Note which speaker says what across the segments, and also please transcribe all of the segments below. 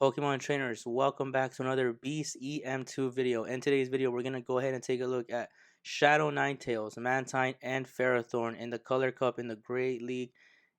Speaker 1: Pokemon trainers, welcome back to another Beast EM2 video. In today's video, we're going to go ahead and take a look at Shadow Ninetales, Mantine, and Ferrothorn in the Color Cup in the Great League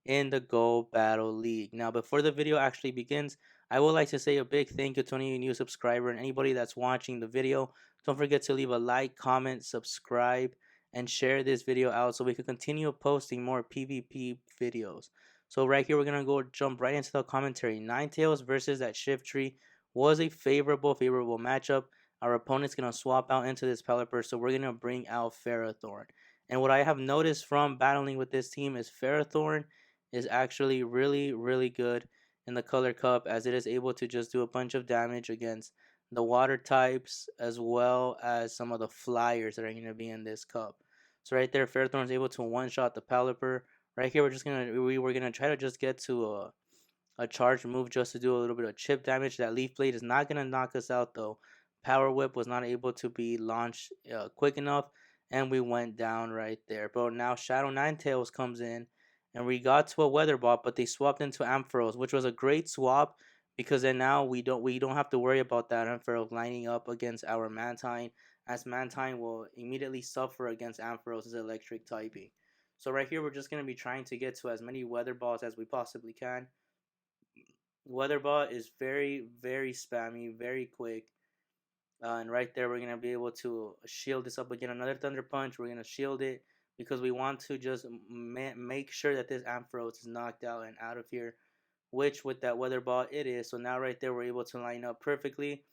Speaker 1: in the Go Battle League. Now, before the video actually begins, I would like to say a big thank you to any new subscriber and anybody that's watching the video. Don't forget to leave a like, comment, subscribe, and share this video out so we can continue posting more PvP videos. So right here, we're going to go jump right into the commentary. Ninetales versus that Shiftry was a favorable matchup. Our opponent's going to swap out into this Pelipper, so we're going to bring out Ferrothorn. And what I have noticed from battling with this team is Ferrothorn is actually really good in the Color Cup, as it is able to just do a bunch of damage against the water types as well as some of the flyers that are going to be in this cup. So right there, Ferrothorn is able to one-shot the Pelipper. Right here, we're gonna try to just get to a charge move just to do a little bit of chip damage. That Leaf Blade is not gonna knock us out though. Power Whip was not able to be launched quick enough, and we went down right there. But now Shadow Ninetales comes in, and we got to a Weather Ball, but they swapped into Ampharos, which was a great swap because then now we don't have to worry about that Ampharos lining up against our Mantine, as Mantine will immediately suffer against Ampharos' electric typing. So right here, we're just going to be trying to get to as many weather balls as we possibly can. Weather ball is very spammy, very quick. And right there, we're going to be able to shield this up again. Another Thunder Punch, we're going to shield it because we want to just make sure that this Ampharos is knocked out and out of here. Which with that weather ball, it is. So now right there, we're able to line up perfectly.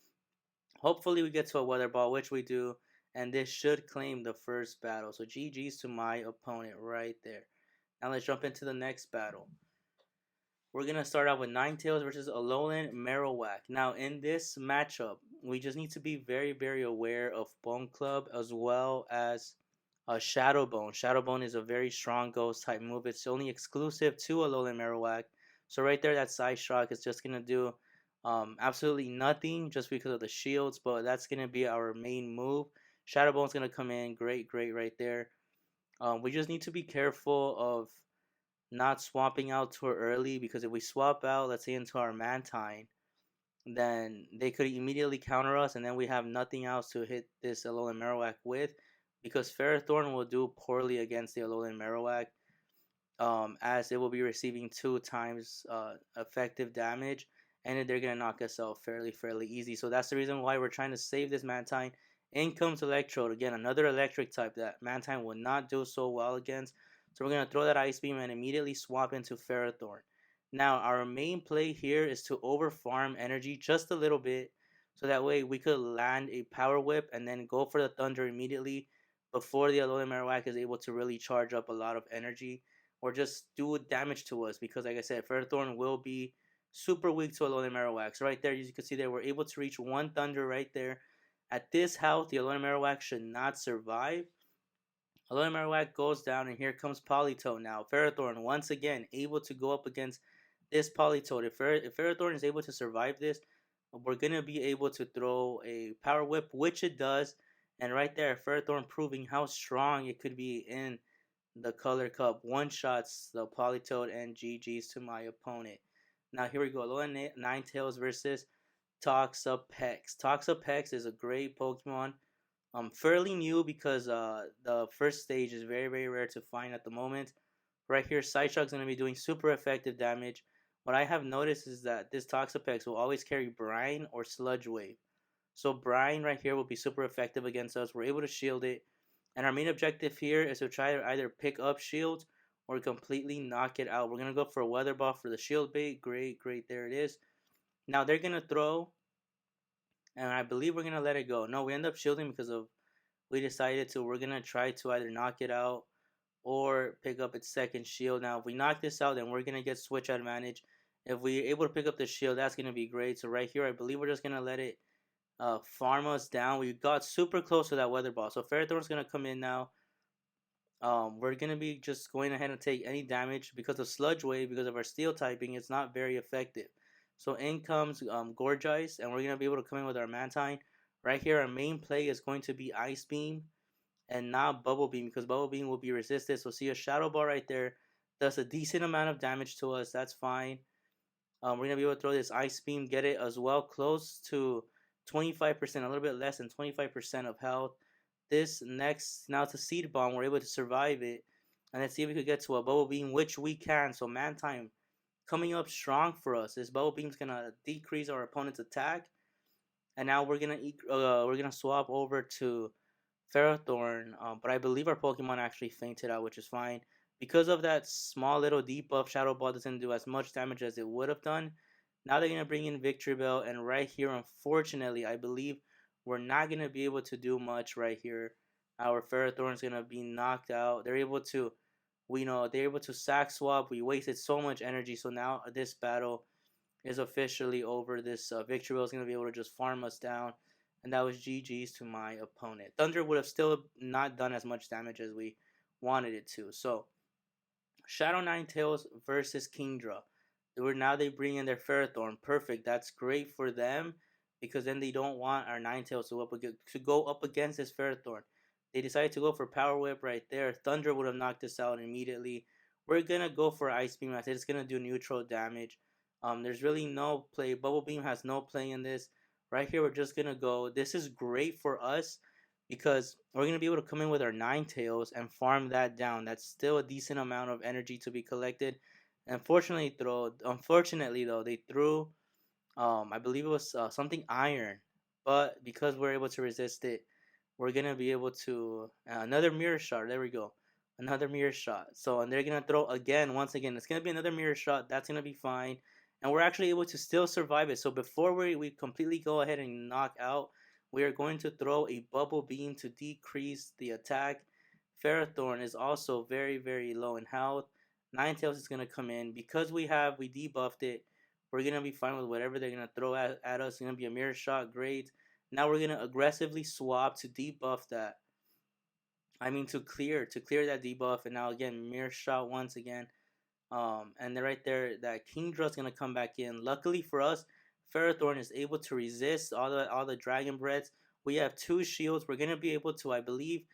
Speaker 1: Hopefully we get to a weather ball, which we do, and this should claim the first battle. So GG's to my opponent right there. Now let's jump into the next battle. We're going to start out with Ninetales versus Alolan Marowak. Now in this matchup, we just need to be very aware of Bone Club as well as Shadow Bone. Shadow Bone is a very strong ghost type move. It's only exclusive to Alolan Marowak. So right there, that Side Shock is just going to do absolutely nothing just because of the shields, but that's going to be our main move. Shadow Bone's going to come in great right there. We just need to be careful of not swapping out too early, because if we swap out, let's say into our Mantine, then they could immediately counter us, and then we have nothing else to hit this Alolan Marowak with, because Ferrothorn will do poorly against the Alolan Marowak, as it will be receiving 2 times effective damage, and they're going to knock us out fairly easy. So that's the reason why we're trying to save this Mantine. In comes Electrode, again, another electric type that Mantine will not do so well against. So we're going to throw that Ice Beam and immediately swap into Ferrothorn. Now, our main play here is to overfarm energy just a little bit, so that way we could land a Power Whip and then go for the Thunder immediately before the Alolan Marowak is able to really charge up a lot of energy or just do damage to us, because like I said, Ferrothorn will be super weak to Alolan Marowak. So right there, as you can see there, we're able to reach 1 Thunder right there. At this health, the Alolan Marowak should not survive. Alolan Marowak goes down, and here comes Politoed now. Ferrothorn once again able to go up against this Politoed. If Ferrothorn is able to survive this, we're going to be able to throw a Power Whip, which it does. And right there, Ferrothorn proving how strong it could be in the Color Cup. One shots the Politoed, and GG's to my opponent. Now here we go. Alolan Ninetales versus Toxapex. Toxapex is a great Pokemon. Fairly new, because the first stage is very rare to find at the moment. Right here, Psyshock's going to be doing super effective damage. What I have noticed is that this Toxapex will always carry Brine or Sludge Wave. So Brine right here will be super effective against us. We're able to shield it. And our main objective here is to try to either pick up shields or completely knock it out. We're going to go for a Weather Ball for the shield bait. Great, there it is. Now they're going to throw, and I believe we're going to let it go. No, we end up shielding because of we decided to. We're going to try to either knock it out or pick up its second shield. Now, if we knock this out, then we're going to get switch advantage. If we're able to pick up the shield, that's going to be great. So right here, I believe we're just going to let it farm us down. We got super close to that Weather Ball. So Ferrothorn's going to come in now. We're going to be just going ahead and take any damage because of Sludge Wave, because of our Steel typing. It's not very effective. So in comes Gorgeist, and we're going to be able to come in with our Mantine. Right here, our main play is going to be Ice Beam and not Bubble Beam, because Bubble Beam will be resisted. So see, a Shadow Ball right there does a decent amount of damage to us. That's fine. We're gonna be able to throw this ice beam, get it as well, close to 25%, a little bit less than 25% of health. This next, now it's a seed bomb. We're able to survive it, and let's see if we could get to a bubble beam, which we can. So man time coming up strong for us. This bubble beam's gonna decrease our opponent's attack, and now we're gonna swap over to Ferrothorn, but I believe our Pokemon actually fainted out, which is fine. Because of that small little debuff, Shadow Ball doesn't do as much damage as it would have done. Now they're going to bring in Victory Bell, and right here, unfortunately, I believe we're not going to be able to do much right here. Our Ferrothorn is going to be knocked out. They're able to sack swap. We wasted so much energy, so now this battle is officially over. This Victory Bell is going to be able to just farm us down. And that was GG's to my opponent. Thunder would have still not done as much damage as we wanted it to. So, Shadow Ninetales versus Kingdra. Now they bring in their Ferrothorn. Perfect. That's great for them because then they don't want our Ninetales to go up against this Ferrothorn. They decided to go for Power Whip right there. Thunder would have knocked us out immediately. We're going to go for Ice Beam. I said it's going to do neutral damage. There's really no play. Bubble Beam has no play in this. Right here, we're just going to go. This is great for us because we're going to be able to come in with our Ninetales and farm that down. That's still a decent amount of energy to be collected. Unfortunately, though, they threw, I believe it was something iron. But because we're able to resist it, we're going to be able to, another mirror shot. There we go. Another mirror shot. So, and they're going to throw again, once again. It's going to be another mirror shot. That's going to be fine. And we're actually able to still survive it. So before we completely go ahead and knock out, we are going to throw a bubble beam to decrease the attack. Ferrothorn is also very, very low in health. Ninetales is going to come in. Because we debuffed it, we're going to be fine with whatever they're going to throw at us. It's going to be a mirror shot. Great. Now we're going to aggressively swap to debuff that. I mean to clear that debuff. And now again, mirror shot once again. And then right there, that Kingdra is gonna come back in. Luckily for us, Ferrothorn is able to resist all the Dragon Breaths. We have 2 shields. We're gonna be able to, I believe,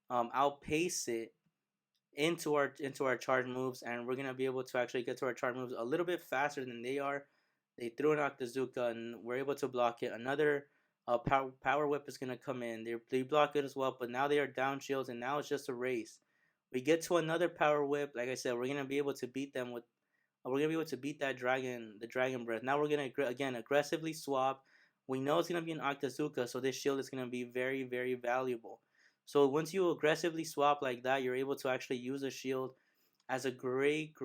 Speaker 1: outpace it into our charge moves, and we're gonna be able to actually get to our charge moves a little bit faster than they are. They threw an Octazooka, and we're able to block it. Another power whip is gonna come in. They block it as well, but now they are down shields, and now it's just a race. We get to another power whip. Like I said, we're gonna be able to beat them with. We're gonna be able to beat the Dragon Breath. Now we're gonna again aggressively swap. We know it's gonna be an Octazooka, so this shield is gonna be very, very valuable. So once you aggressively swap like that, you're able to actually use a shield as a great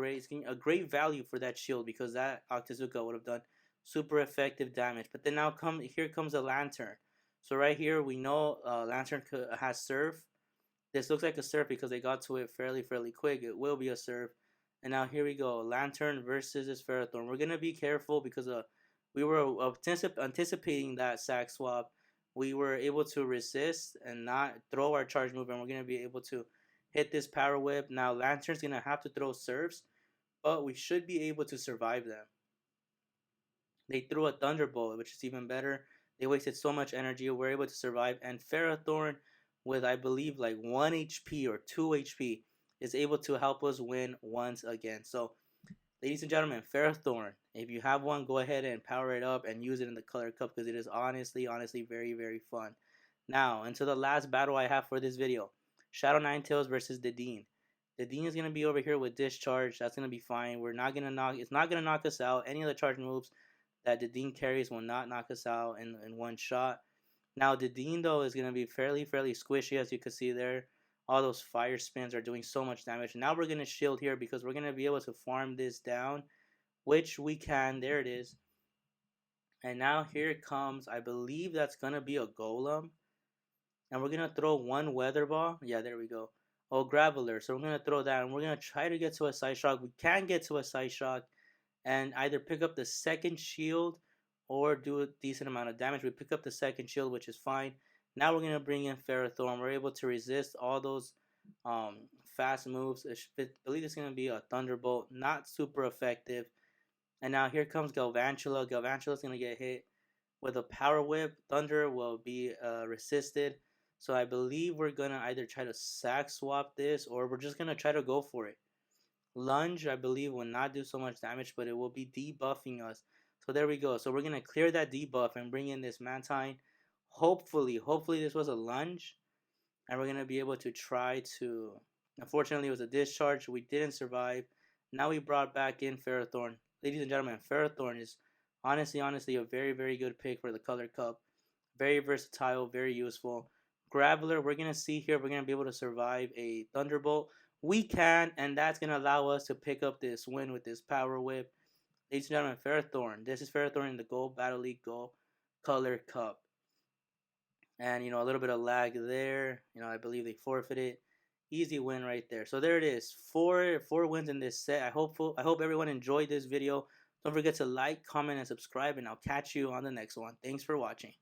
Speaker 1: value for that shield because that Octazooka would have done super effective damage. But then here comes a Lantern. So right here we know Lantern has Surf. This looks like a surf because they got to it fairly quick. It will be a surf. And now here we go. Lantern versus this Ferrothorn. We're going to be careful because we were anticipating that sack swap. We were able to resist and not throw our charge move. And we're going to be able to hit this power whip. Now Lantern's going to have to throw surfs. But we should be able to survive them. They threw a Thunderbolt, which is even better. They wasted so much energy. We're able to survive. And Ferrothorn, with I believe like 1 HP or 2 HP, is able to help us win once again. So, ladies and gentlemen, Ferrothorn, if you have one, go ahead and power it up and use it in the color cup because it is honestly very, very fun. Now, into the last battle I have for this video. Shadow Ninetales versus Dedenne. Dedenne is going to be over here with Discharge. That's going to be fine. It's not going to knock us out. Any of the charge moves that Dedenne carries will not knock us out in one shot. Now Dedenne though is going to be fairly squishy, as you can see there. All those fire spins are doing so much damage. Now we're going to shield here because we're going to be able to farm this down, which we can. There it is. And now here it comes. I believe that's going to be a Golem. And we're going to throw one Weather Ball. Yeah, there we go. Oh, Graveler. So we're going to throw that. And we're going to try to get to a Side Shock. We can get to a Side Shock and either pick up the second shield or do a decent amount of damage. We pick up the second shield, which is fine. Now we're going to bring in Ferrothorn. We're able to resist all those fast moves. I believe it's going to be a Thunderbolt. Not super effective. And now here comes Galvantula. Galvantula is going to get hit with a Power Whip. Thunder will be resisted. So I believe we're going to either try to sack swap this or we're just going to try to go for it. Lunge, I believe, will not do so much damage, but it will be debuffing us. So there we go. So we're going to clear that debuff and bring in this Mantine. Hopefully this was a lunge. And we're going to be able to try to... Unfortunately, it was a discharge. We didn't survive. Now we brought back in Ferrothorn. Ladies and gentlemen, Ferrothorn is honestly a very good pick for the Color Cup. Very versatile, very useful. Graveler, we're going to see here, we're going to be able to survive a Thunderbolt. We can, and that's going to allow us to pick up this win with this Power Whip. Ladies and gentlemen, Ferrothorn. This is Ferrothorn in the Gold Battle League Gold Color Cup. And, a little bit of lag there. I believe they forfeited. Easy win right there. So there it is. Four wins in this set. I hope everyone enjoyed this video. Don't forget to like, comment, and subscribe, and I'll catch you on the next one. Thanks for watching.